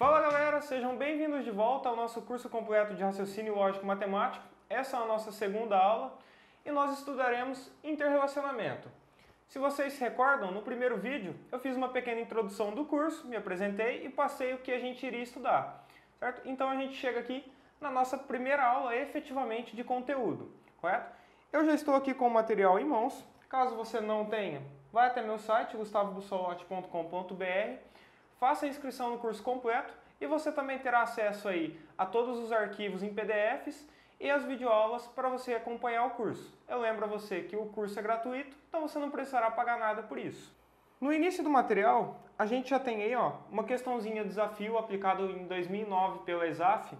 Fala galera, sejam bem-vindos de volta ao nosso curso completo de Raciocínio Lógico Matemático. Essa é a nossa segunda aula e nós estudaremos interrelacionamento. Se vocês se recordam, no primeiro vídeo eu fiz uma pequena introdução do curso, me apresentei e passei o que a gente iria estudar, certo? Então a gente chega aqui na nossa primeira aula efetivamente de conteúdo, correto? Eu já estou aqui com o material em mãos. Caso você não tenha, vai até meu site gustavobussolotti.com.br, faça a inscrição no curso completo e você também terá acesso aí a todos os arquivos em PDFs e as videoaulas para você acompanhar o curso. Eu lembro a você que o curso é gratuito, então você não precisará pagar nada por isso. No início do material, a gente já tem aí uma questãozinha desafio aplicado em 2009 pela ESAF,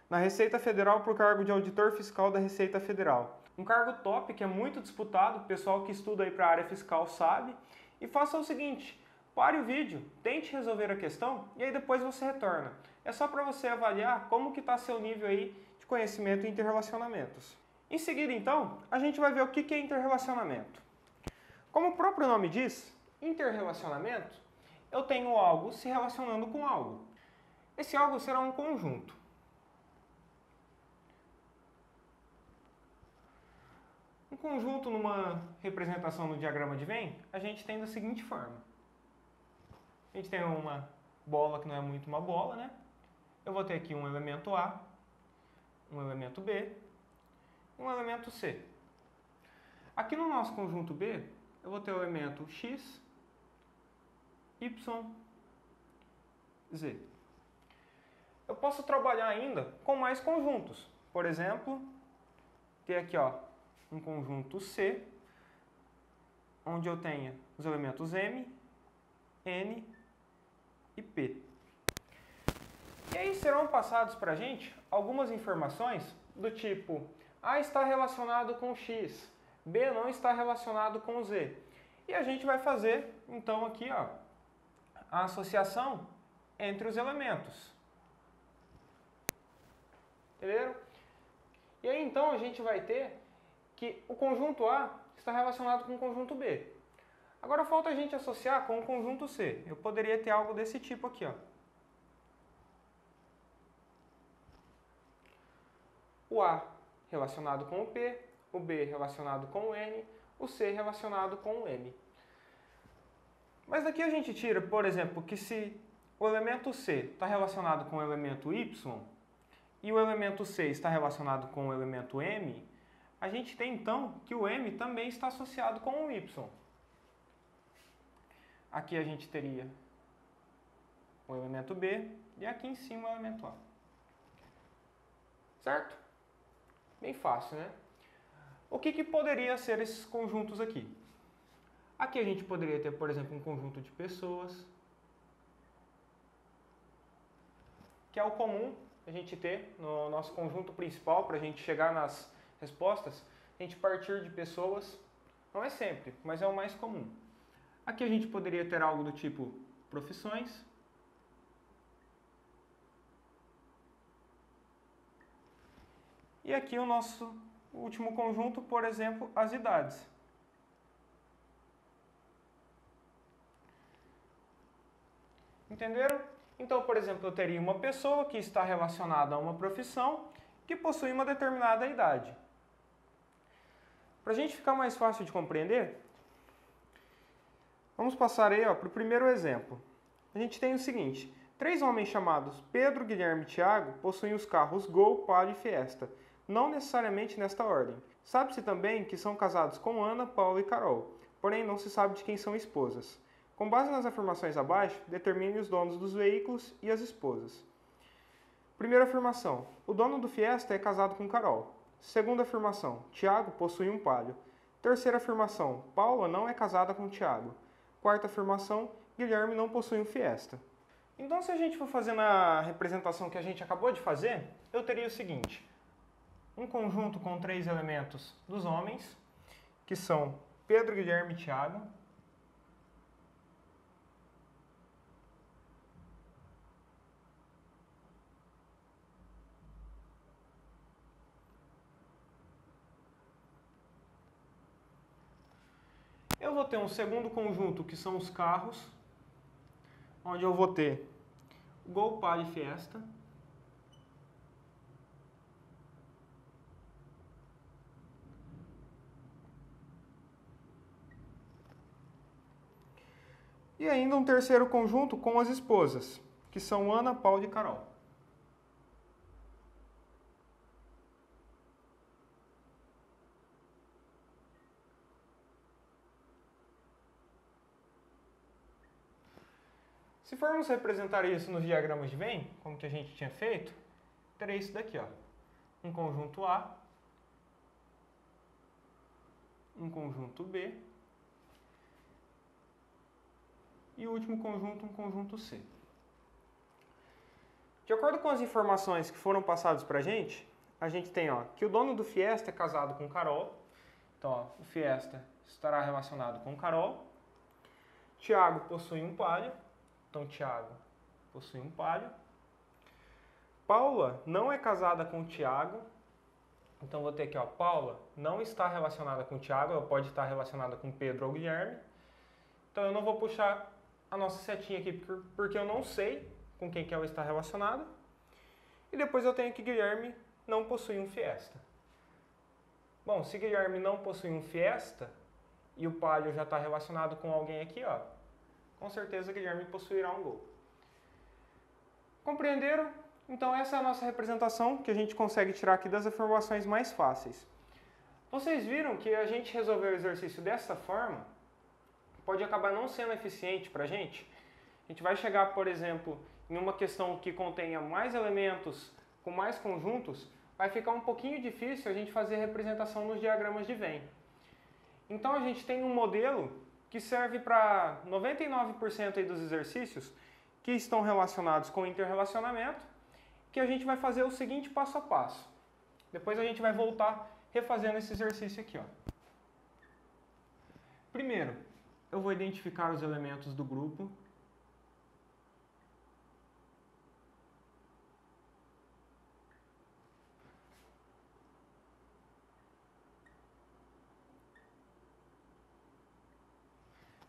na Receita Federal por cargo de auditor fiscal da Receita Federal. Um cargo top que é muito disputado, o pessoal que estuda aí para a área fiscal sabe. E faça o seguinte, pare o vídeo, tente resolver a questão e aí depois você retorna. É só para você avaliar como que está seu nível aí de conhecimento em interrelacionamentos. Em seguida, então, a gente vai ver o que é interrelacionamento. Como o próprio nome diz, interrelacionamento, eu tenho algo se relacionando com algo. Esse algo será um conjunto. Um conjunto numa representação no diagrama de Venn, a gente tem da seguinte forma. A gente tem uma bola que não é muito uma bola, né? Eu vou ter aqui um elemento A, um elemento B e um elemento C. Aqui no nosso conjunto B, eu vou ter o elemento X, Y, Z. Eu posso trabalhar ainda com mais conjuntos. Por exemplo, ter aqui um conjunto C, onde eu tenha os elementos M, N e P. E aí serão passados para a gente algumas informações do tipo A está relacionado com X, B não está relacionado com Z. E a gente vai fazer, então, aqui a associação entre os elementos. Entenderam? E aí, então, a gente vai ter que o conjunto A está relacionado com o conjunto B. Agora falta a gente associar com o conjunto C. Eu poderia ter algo desse tipo aqui, O A relacionado com o P, o B relacionado com o N, o C relacionado com o M. Mas daqui a gente tira, por exemplo, que se o elemento C está relacionado com o elemento Y e o elemento C está relacionado com o elemento M, a gente tem então que o M também está associado com o Y. Aqui a gente teria o elemento B e aqui em cima o elemento A. Certo? Bem fácil, né? O que poderia ser esses conjuntos aqui? Aqui a gente poderia ter, por exemplo, um conjunto de pessoas, que é o comum a gente ter no nosso conjunto principal para a gente chegar nas respostas, a gente partir de pessoas. Não é sempre, mas é o mais comum. Aqui a gente poderia ter algo do tipo profissões. E aqui o nosso último conjunto, por exemplo, as idades. Entenderam? Então, por exemplo, eu teria uma pessoa que está relacionada a uma profissão que possui uma determinada idade. Para a gente ficar mais fácil de compreender, vamos passar aí para o primeiro exemplo. A gente tem o seguinte, 3 homens chamados Pedro, Guilherme e Tiago possuem os carros Gol, Palio e Fiesta, não necessariamente nesta ordem. Sabe-se também que são casados com Ana, Paulo e Carol, porém não se sabe de quem são esposas. Com base nas afirmações abaixo, determine os donos dos veículos e as esposas. Primeira afirmação, o dono do Fiesta é casado com Carol. Segunda afirmação, Tiago possui um Palio. Terceira afirmação, Paula não é casada com Tiago. Quarta afirmação, Guilherme não possui um Fiesta. Então, se a gente for fazer na representação que a gente acabou de fazer, eu teria o seguinte, um conjunto com 3 elementos dos homens, que são Pedro, Guilherme e Tiago. Eu vou ter um segundo conjunto, que são os carros, onde eu vou ter Gol, Palio e Fiesta. E ainda um terceiro conjunto com as esposas, que são Ana, Paula e Carol. Se formos representar isso nos diagramas de Venn, como que a gente tinha feito, terei isso daqui, ó. Um conjunto A, um conjunto B e o último conjunto, um conjunto C. De acordo com as informações que foram passadas para a gente tem ó, que o dono do Fiesta é casado com Carol. Então, ó, o Fiesta estará relacionado com Carol. Tiago possui um Palio. Então, Tiago possui um Palio. Paula não é casada com Tiago. Então, vou ter aqui, ó, Paula não está relacionada com Tiago, ela pode estar relacionada com Pedro ou Guilherme. Então, eu não vou puxar a nossa setinha aqui, porque eu não sei com quem que ela está relacionada. E depois eu tenho que Guilherme não possui um Fiesta. Bom, se Guilherme não possui um Fiesta e o Palio já está relacionado com alguém aqui, ó, com certeza Guilherme possuirá um Gol. Compreenderam? Então essa é a nossa representação que a gente consegue tirar aqui das informações mais fáceis. Vocês viram que a gente resolver o exercício dessa forma pode acabar não sendo eficiente para a gente? A gente vai chegar, por exemplo, em uma questão que contenha mais elementos, com mais conjuntos, vai ficar um pouquinho difícil a gente fazer representação nos diagramas de Venn. Então a gente tem um modelo que serve para 99% aí dos exercícios que estão relacionados com interrelacionamento, que a gente vai fazer o seguinte passo a passo. Depois a gente vai voltar refazendo esse exercício aqui, ó. Primeiro, eu vou identificar os elementos do grupo.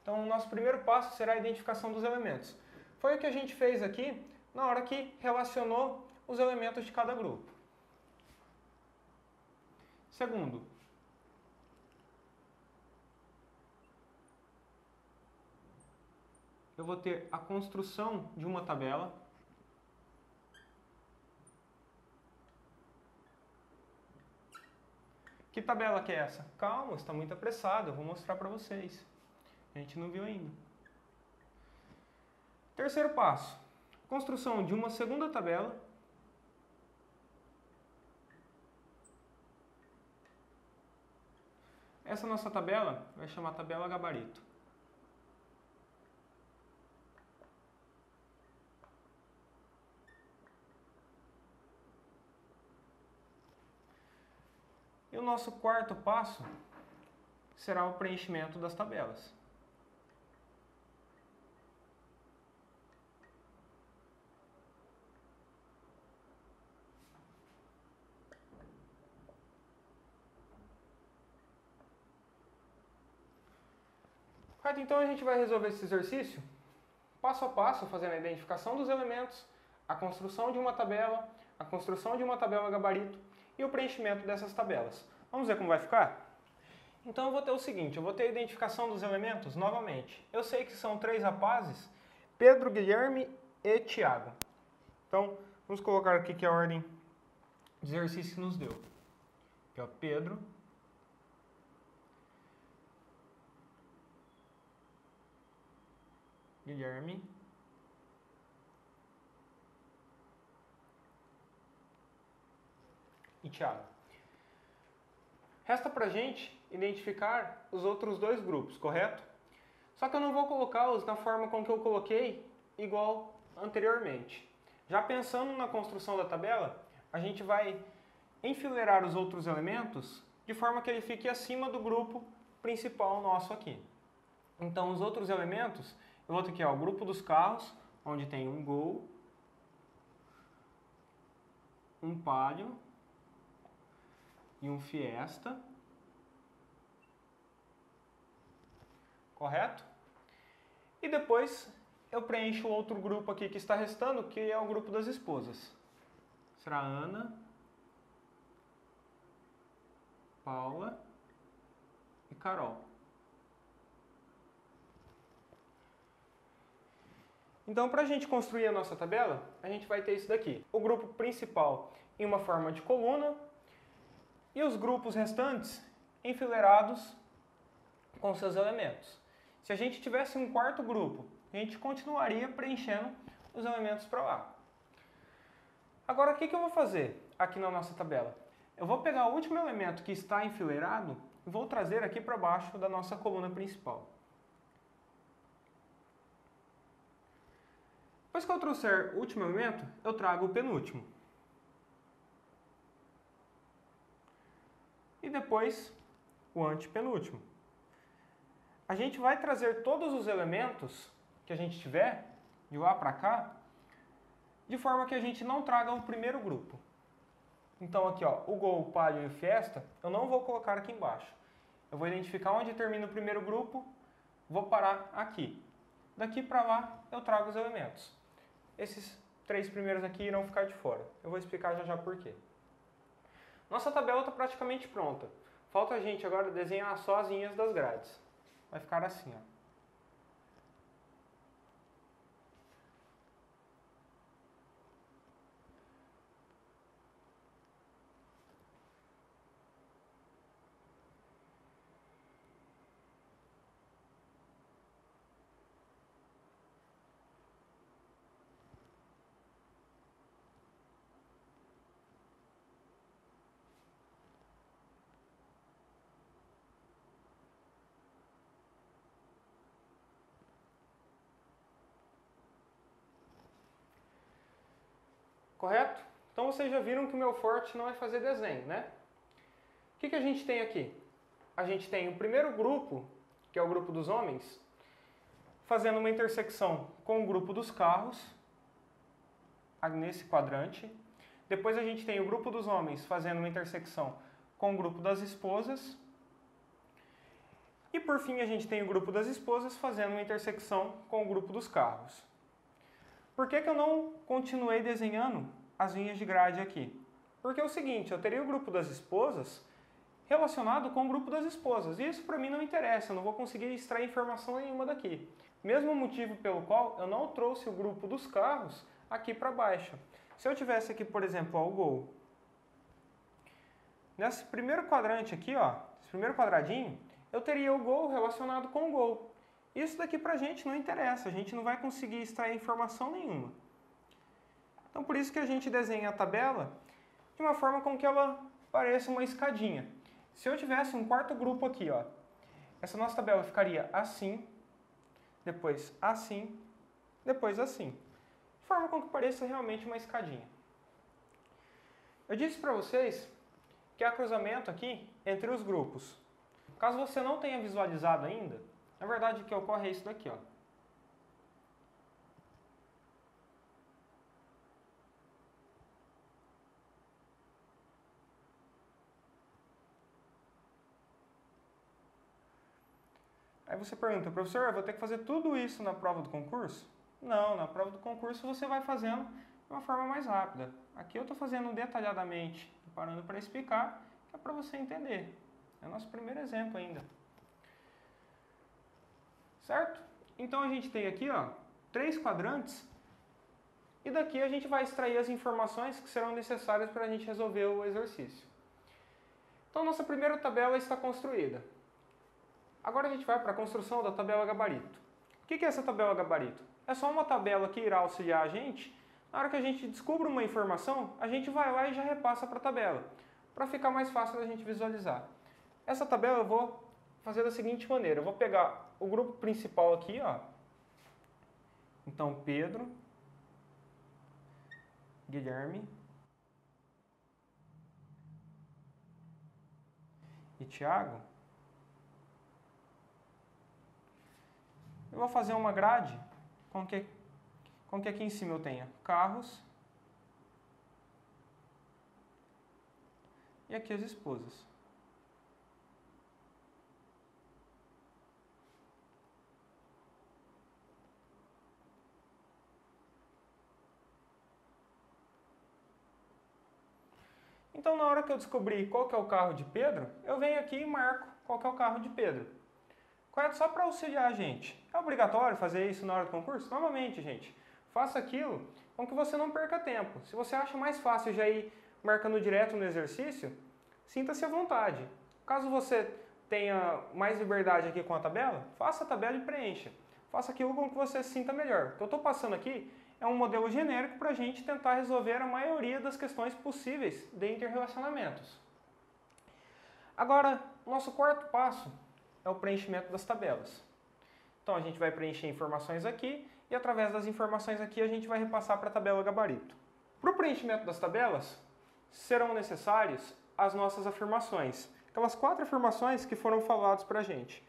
Então, o nosso primeiro passo será a identificação dos elementos. Foi o que a gente fez aqui na hora que relacionou os elementos de cada grupo. Segundo, eu vou ter a construção de uma tabela. Que tabela que é essa? Calma, está muito apressado, eu vou mostrar para vocês. A gente não viu ainda. Terceiro passo, construção de uma segunda tabela. Essa nossa tabela vai chamar tabela gabarito. E o nosso quarto passo será o preenchimento das tabelas. Correto? Então a gente vai resolver esse exercício passo a passo, fazendo a identificação dos elementos, a construção de uma tabela, a construção de uma tabela gabarito e o preenchimento dessas tabelas. Vamos ver como vai ficar? Então eu vou ter o seguinte, eu vou ter a identificação dos elementos novamente. Eu sei que são 3 rapazes, Pedro, Guilherme e Tiago. Então, vamos colocar aqui que é a ordem de exercício que nos deu. Aqui, ó, Pedro, Guilherme e Tiago. Resta pra gente identificar os outros dois grupos, correto? Só que eu não vou colocá-los na forma com que eu coloquei igual anteriormente. Já pensando na construção da tabela, a gente vai enfileirar os outros elementos de forma que ele fique acima do grupo principal nosso aqui. Então, os outros elementos, eu vou ter aqui ó, o grupo dos carros, onde tem um Gol, um Palio e um Fiesta. Correto? E depois eu preencho o outro grupo aqui que está restando, que é o grupo das esposas. Será Ana, Paula e Carol. Então, para a gente construir a nossa tabela, a gente vai ter isso daqui. O grupo principal em uma forma de coluna e os grupos restantes enfileirados com seus elementos. Se a gente tivesse um quarto grupo, a gente continuaria preenchendo os elementos para lá. Agora, o que eu vou fazer aqui na nossa tabela? Eu vou pegar o último elemento que está enfileirado e vou trazer aqui para baixo da nossa coluna principal. Depois que eu trouxer o último elemento, eu trago o penúltimo. E depois o antepenúltimo. A gente vai trazer todos os elementos que a gente tiver, de lá para cá, de forma que a gente não traga o primeiro grupo. Então aqui, ó, o Gol, o Palio e o Fiesta, eu não vou colocar aqui embaixo. Eu vou identificar onde termina o primeiro grupo, vou parar aqui. Daqui para lá eu trago os elementos. Esses 3 primeiros aqui irão ficar de fora. Eu vou explicar já já por quê. Nossa tabela está praticamente pronta. Falta a gente agora desenhar só as linhas das grades. Vai ficar assim, ó. Correto? Então vocês já viram que o meu forte não é fazer desenho, né? O que a gente tem aqui? A gente tem o primeiro grupo, que é o grupo dos homens, fazendo uma intersecção com o grupo dos carros, nesse quadrante. Depois a gente tem o grupo dos homens fazendo uma intersecção com o grupo das esposas. E por fim a gente tem o grupo das esposas fazendo uma intersecção com o grupo dos carros. Por que eu não continuei desenhando as linhas de grade aqui? Porque é o seguinte, eu teria o grupo das esposas relacionado com o grupo das esposas. E isso para mim não interessa, eu não vou conseguir extrair informação nenhuma daqui. Mesmo motivo pelo qual eu não trouxe o grupo dos carros aqui para baixo. Se eu tivesse aqui, por exemplo, ó, o Gol. Nesse primeiro quadrante aqui, ó, esse primeiro quadradinho, eu teria o Gol relacionado com o Gol. Isso daqui pra gente não interessa, a gente não vai conseguir extrair informação nenhuma. Então por isso que a gente desenha a tabela de uma forma com que ela pareça uma escadinha. Se eu tivesse um quarto grupo aqui, ó, essa nossa tabela ficaria assim, depois assim, depois assim. De forma com que pareça realmente uma escadinha. Eu disse para vocês que há cruzamento aqui entre os grupos. Caso você não tenha visualizado ainda, na verdade, o que ocorre é isso daqui, ó. Aí você pergunta, professor, eu vou ter que fazer tudo isso na prova do concurso? Não, na prova do concurso você vai fazendo de uma forma mais rápida. Aqui eu estou fazendo detalhadamente, parando para explicar, que é para você entender. É o nosso primeiro exemplo ainda. Certo? Então a gente tem aqui, ó, 3 quadrantes e daqui a gente vai extrair as informações que serão necessárias para a gente resolver o exercício. Então nossa primeira tabela está construída. Agora a gente vai para a construção da tabela gabarito. O que é essa tabela gabarito? É só uma tabela que irá auxiliar a gente. Na hora que a gente descobre uma informação, a gente vai lá e já repassa para a tabela, para ficar mais fácil da gente visualizar. Essa tabela eu vou fazer da seguinte maneira, eu vou pegar o grupo principal aqui, ó. Então, Pedro, Guilherme e Tiago. Eu vou fazer uma grade com que aqui em cima eu tenha carros e aqui as esposas. Então, na hora que eu descobrir qual que é o carro de Pedro, eu venho aqui e marco qual que é o carro de Pedro. Correto? Só para auxiliar a gente. É obrigatório fazer isso na hora do concurso? Normalmente, gente. Faça aquilo com que você não perca tempo. Se você acha mais fácil já ir marcando direto no exercício, sinta-se à vontade. Caso você tenha mais liberdade aqui com a tabela, faça a tabela e preencha. Faça aquilo com que você se sinta melhor. O que eu estou passando aqui é um modelo genérico para a gente tentar resolver a maioria das questões possíveis de interrelacionamentos. Agora, nosso quarto passo é o preenchimento das tabelas. Então, a gente vai preencher informações aqui e, através das informações aqui, a gente vai repassar para a tabela gabarito. Para o preenchimento das tabelas, serão necessárias as nossas afirmações. Aquelas 4 afirmações que foram faladas para a gente.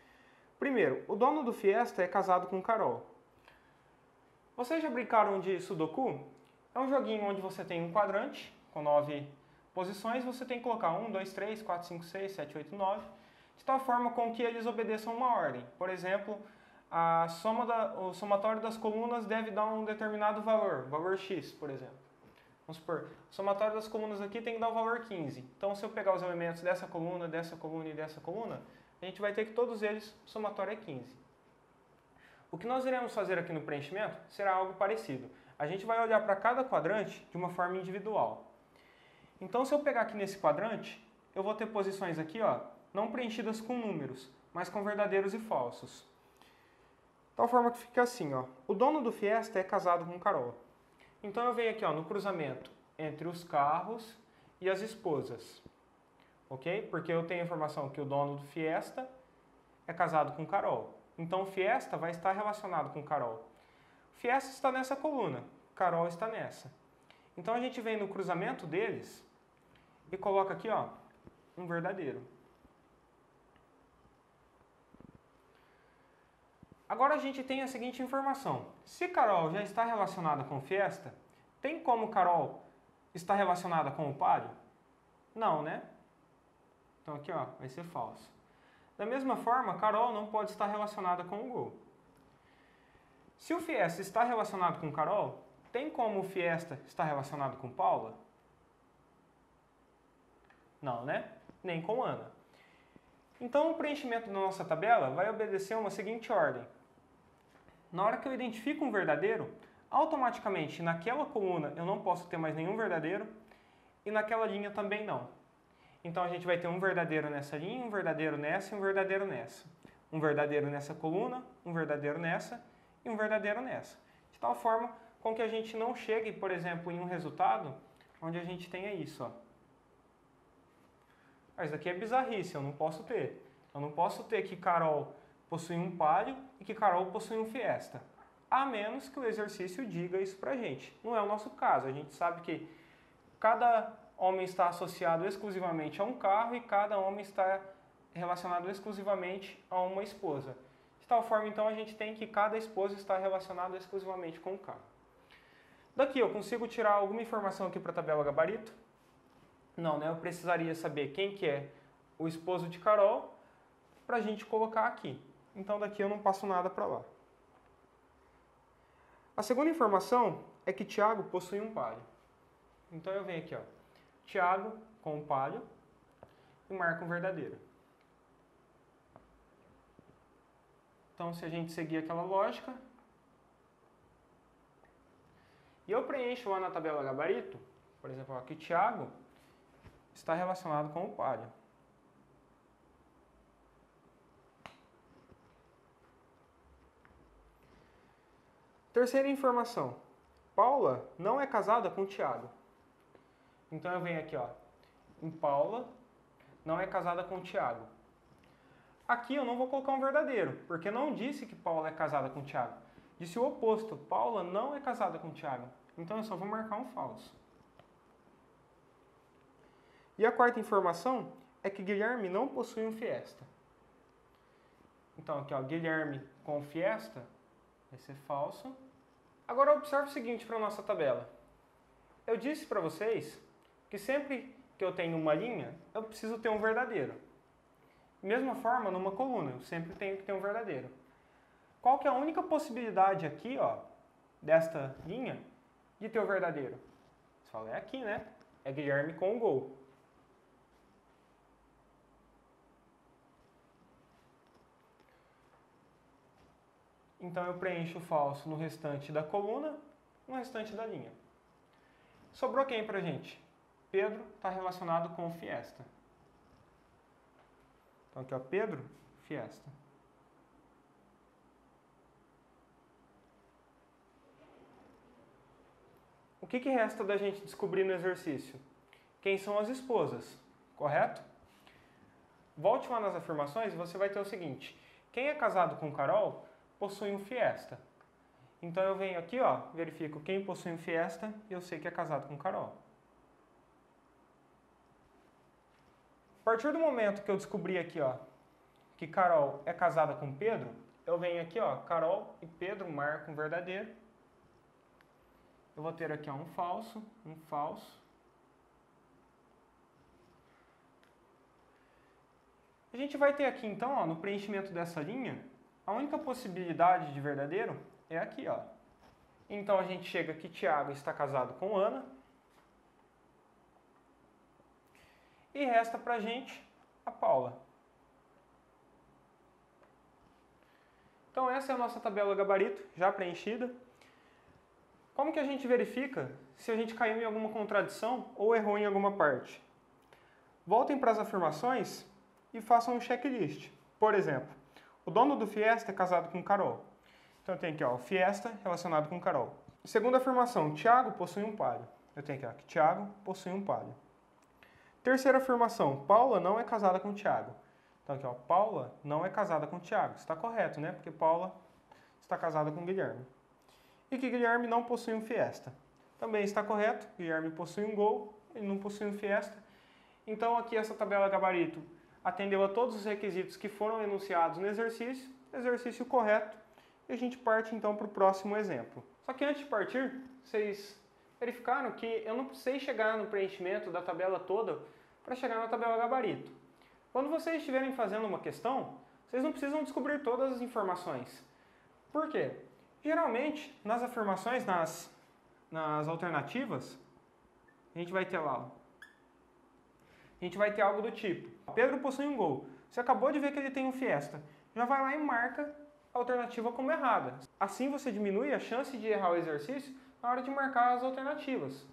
Primeiro, o dono do Fiesta é casado com Carol. Vocês já brincaram de Sudoku? É um joguinho onde você tem um quadrante com 9 posições, você tem que colocar 1, 2, 3, 4, 5, 6, 7, 8, 9, de tal forma com que eles obedeçam uma ordem. Por exemplo, o somatório das colunas deve dar um determinado valor x, por exemplo. Vamos supor, o somatório das colunas aqui tem que dar o valor 15. Então, se eu pegar os elementos dessa coluna e dessa coluna, a gente vai ter que todos eles, o somatório é 15. O que nós iremos fazer aqui no preenchimento será algo parecido. A gente vai olhar para cada quadrante de uma forma individual. Então, se eu pegar aqui nesse quadrante, eu vou ter posições aqui, ó, não preenchidas com números, mas com verdadeiros e falsos. De tal forma que fica assim, ó, o dono do Fiesta é casado com Carol. Então eu venho aqui, ó, no cruzamento entre os carros e as esposas, ok? Porque eu tenho a informação que o dono do Fiesta é casado com Carol. Então o Fiesta vai estar relacionado com Carol. Fiesta está nessa coluna, Carol está nessa. Então a gente vem no cruzamento deles e coloca aqui, ó, um verdadeiro. Agora a gente tem a seguinte informação. Se Carol já está relacionada com Fiesta, tem como Carol estar relacionada com o Palio? Não, né? Então aqui, ó, vai ser falso. Da mesma forma, Carol não pode estar relacionada com o Gol. Se o Fiesta está relacionado com Carol, tem como o Fiesta estar relacionado com Paula? Não, né? Nem com Ana. Então o preenchimento da nossa tabela vai obedecer uma seguinte ordem. Na hora que eu identifico um verdadeiro, automaticamente naquela coluna eu não posso ter mais nenhum verdadeiro e naquela linha também não. Então a gente vai ter um verdadeiro nessa linha, um verdadeiro nessa e um verdadeiro nessa. Um verdadeiro nessa coluna, um verdadeiro nessa e um verdadeiro nessa. De tal forma com que a gente não chegue, por exemplo, em um resultado onde a gente tenha isso, ó. Mas isso aqui é bizarrice, eu não posso ter. Eu não posso ter que Carol possui um Palio e que Carol possui um Fiesta. A menos que o exercício diga isso pra gente. Não é o nosso caso. A gente sabe que cada homem está associado exclusivamente a um carro e cada homem está relacionado exclusivamente a uma esposa. De tal forma, então, a gente tem que cada esposa está relacionada exclusivamente com um carro. Daqui eu consigo tirar alguma informação aqui para a tabela gabarito? Não, né? Eu precisaria saber quem que é o esposo de Carol para a gente colocar aqui. Então daqui eu não passo nada para lá. A segunda informação é que Tiago possui um Palio. Então eu venho aqui, ó, Tiago com um Palio e marco um verdadeiro. Então se a gente seguir aquela lógica, e eu preencho lá na tabela gabarito, por exemplo, aqui Tiago está relacionado com o Palio. Terceira informação. Paula não é casada com Tiago. Então eu venho aqui, ó, em Paula não é casada com Tiago. Aqui eu não vou colocar um verdadeiro, porque não disse que Paula é casada com Tiago. Disse o oposto, Paula não é casada com Tiago. Então eu só vou marcar um falso. E a quarta informação é que Guilherme não possui um Fiesta. Então aqui, ó, Guilherme com Fiesta vai ser falso. Agora observe o seguinte para a nossa tabela. Eu disse para vocês que sempre que eu tenho uma linha, eu preciso ter um verdadeiro. Mesma forma, numa coluna, eu sempre tenho que ter um verdadeiro. Qual que é a única possibilidade aqui, ó, desta linha, de ter o verdadeiro? Você fala, é aqui, né? É Guilherme com o Gol. Então eu preencho o falso no restante da coluna, no restante da linha. Sobrou quem pra gente? Pedro está relacionado com o Fiesta. Então aqui, ó, Pedro, Fiesta. O que resta da gente descobrir no exercício? Quem são as esposas, correto? Volte lá nas afirmações e você vai ter o seguinte. Quem é casado com Carol possui um Fiesta. Então eu venho aqui, ó, verifico quem possui um Fiesta e eu sei que é casado com Carol. A partir do momento que eu descobri aqui, ó, que Carol é casada com Pedro, eu venho aqui, ó, Carol e Pedro marcam verdadeiro. Eu vou ter aqui, ó, um falso. A gente vai ter aqui, então, ó, no preenchimento dessa linha, a única possibilidade de verdadeiro é aqui, ó. Então a gente chega que Tiago está casado com Ana. E resta pra gente a Paula. Então essa é a nossa tabela gabarito, já preenchida. Como que a gente verifica se a gente caiu em alguma contradição ou errou em alguma parte? Voltem para as afirmações e façam um checklist. Por exemplo, o dono do Fiesta é casado com Carol. Então eu tenho aqui, ó, o Fiesta relacionado com Carol. Segunda afirmação, Tiago possui um palio. Eu tenho aqui, ó, que Tiago possui um palio. Terceira afirmação, Paula não é casada com Tiago. Então aqui, ó, Paula não é casada com Tiago. Está correto, né? Porque Paula está casada com Guilherme. E que Guilherme não possui um Fiesta. Também está correto, Guilherme possui um Gol, ele não possui um Fiesta. Então aqui essa tabela gabarito atendeu a todos os requisitos que foram enunciados no exercício correto, e a gente parte então para o próximo exemplo. Só que antes de partir, vocês verificaram que eu não precisei chegar no preenchimento da tabela toda para chegar na tabela gabarito. Quando vocês estiverem fazendo uma questão, vocês não precisam descobrir todas as informações. Por quê? Geralmente, nas afirmações, nas alternativas, a gente vai ter lá, a gente vai ter algo do tipo, Pedro possui um Gol. Você acabou de ver que ele tem um Fiesta. Já vai lá e marca a alternativa como errada. Assim você diminui a chance de errar o exercício na hora de marcar as alternativas.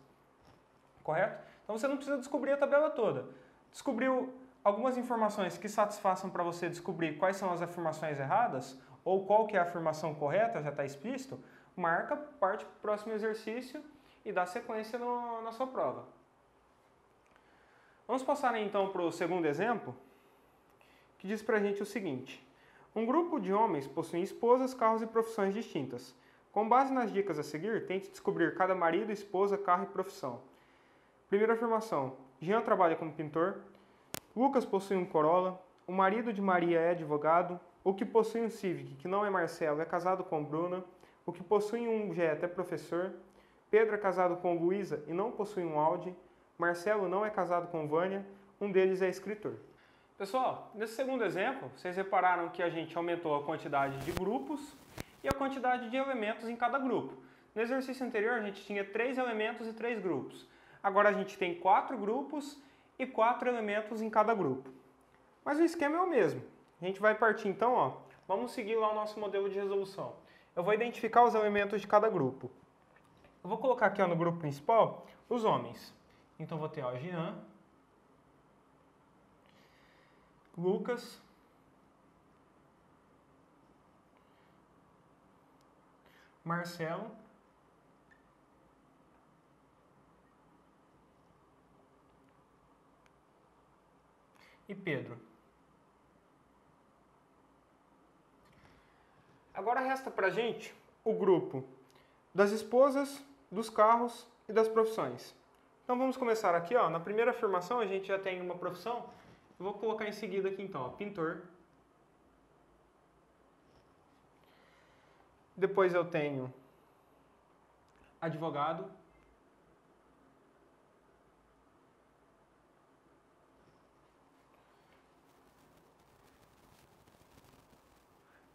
Correto? Então você não precisa descobrir a tabela toda. Descobriu algumas informações que satisfaçam para você descobrir quais são as afirmações erradas, ou qual que é a afirmação correta, já está explícito, marca, parte para o próximo exercício e dá sequência na sua prova. Vamos passar então para o segundo exemplo, que diz para a gente o seguinte. Um grupo de homens possui esposas, carros e profissões distintas. Com base nas dicas a seguir, tente descobrir cada marido, esposa, carro e profissão. Primeira afirmação. Jean trabalha como pintor. Lucas possui um Corolla. O marido de Maria é advogado. O que possui um Civic, que não é Marcelo, é casado com Bruna. O que possui um Jetta é professor. Pedro é casado com Luísa e não possui um Audi. Marcelo não é casado com Vânia. Um deles é escritor. Pessoal, nesse segundo exemplo, vocês repararam que a gente aumentou a quantidade de grupos e a quantidade de elementos em cada grupo. No exercício anterior, a gente tinha 3 elementos e 3 grupos. Agora a gente tem 4 grupos e 4 elementos em cada grupo. Mas o esquema é o mesmo. A gente vai partir então, ó, vamos seguir lá o nosso modelo de resolução. Eu vou identificar os elementos de cada grupo. Eu vou colocar aqui, ó, no grupo principal os homens. Então vou ter, ó, Jean, Lucas, Marcelo, e Pedro. Agora resta pra gente o grupo das esposas, dos carros e das profissões. Então vamos começar aqui, ó. Na primeira afirmação a gente já tem uma profissão. Eu vou colocar em seguida aqui então, ó, pintor. Depois eu tenho advogado.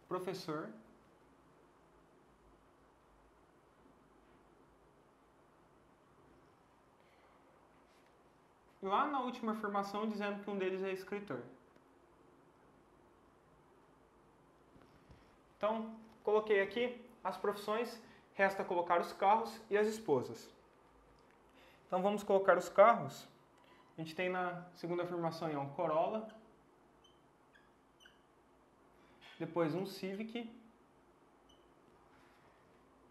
Professor. E lá na última afirmação dizendo que um deles é escritor. Então, Coloquei aqui as profissões, resta colocar os carros e as esposas. Então vamos colocar os carros. A gente tem na segunda afirmação um Corolla, depois um Civic,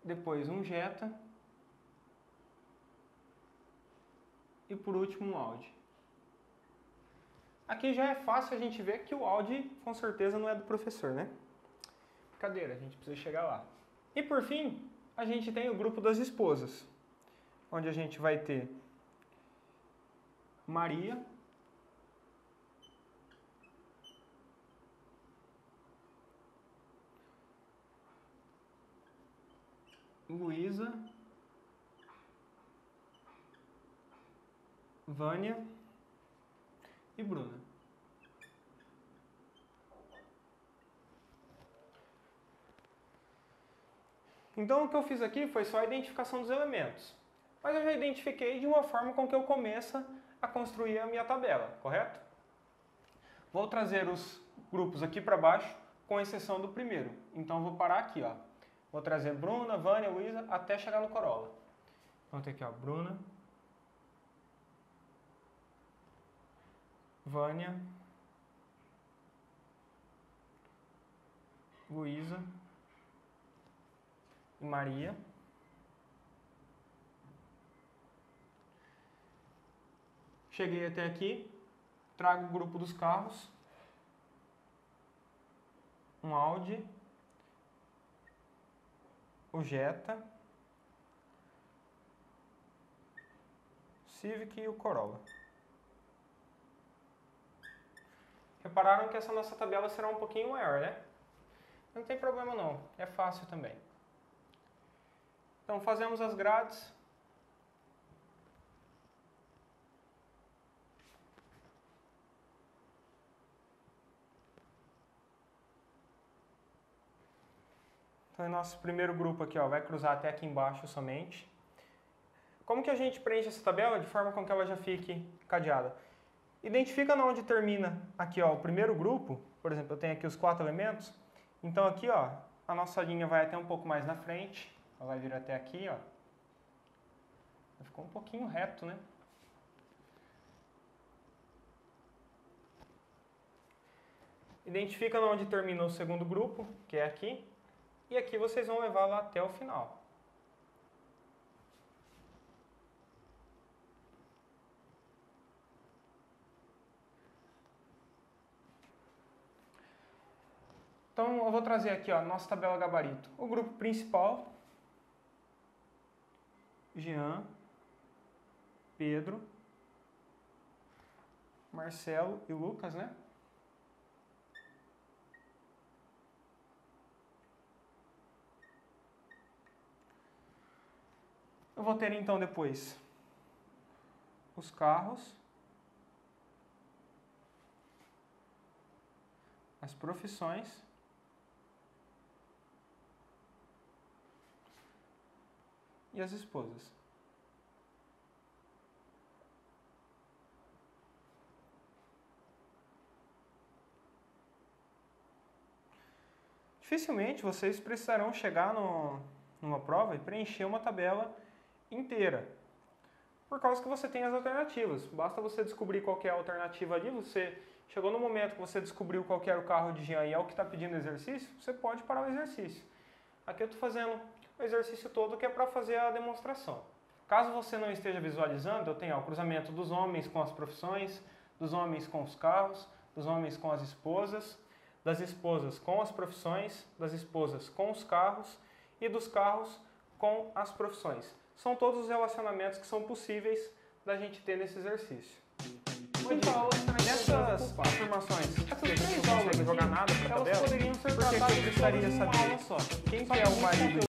depois um Jetta e por último um Audi. Aqui já é fácil a gente ver que o Audi com certeza não é do professor, né? Brincadeira, a gente precisa chegar lá. E por fim, a gente tem o grupo das esposas, onde a gente vai ter Maria, Luísa, Vânia e Bruna. Então o que eu fiz aqui foi só a identificação dos elementos. Mas eu já identifiquei de uma forma com que eu começo a construir a minha tabela, correto? Vou trazer os grupos aqui para baixo, com exceção do primeiro. Então vou parar aqui, ó. Vou trazer Bruna, Vânia, Luísa, até chegar no Corolla. Então tem aqui, ó, Bruna, Vânia, Luísa e Maria. Cheguei até aqui, trago o grupo dos carros, um Audi, o Jetta, Civic e o Corolla. Repararam que essa nossa tabela será um pouquinho maior, né? Não tem problema não, é fácil também. Então fazemos as grades. Então o nosso primeiro grupo aqui, ó, vai cruzar até aqui embaixo somente. Como que a gente preenche essa tabela de forma com que ela já fique cadeada? Identifica onde termina aqui, ó, o primeiro grupo. Por exemplo, eu tenho aqui os 4 elementos. Então aqui, ó, a nossa linha vai até um pouco mais na frente. Ela vai vir até aqui, ó. Ficou um pouquinho reto, né? Identifica onde termina o segundo grupo, que é aqui. E aqui vocês vão levá-lo até o final. Então eu vou trazer aqui, ó, nossa tabela gabarito. O grupo principal, Jean, Pedro, Marcelo e Lucas, né? Eu vou ter então depois os carros, as profissões, e as esposas. Dificilmente vocês precisarão chegar numa prova e preencher uma tabela inteira, por causa que você tem as alternativas. Basta você descobrir qual que é a alternativa ali, você chegou no momento que você descobriu qual que era o carro de Jean e é o que está pedindo exercício, você pode parar o exercício. Aqui eu estou fazendo o exercício todo que é para fazer a demonstração. Caso você não esteja visualizando, eu tenho o cruzamento dos homens com as profissões, dos homens com os carros, dos homens com as esposas, das esposas com as profissões, das esposas com os carros e dos carros com as profissões. São todos os relacionamentos que são possíveis da gente ter nesse exercício. Então, nessas afirmações, essas 3 aulas não jogar nada para a tabela, poderiam ser tratadas como uma aula só. Quem que é o marido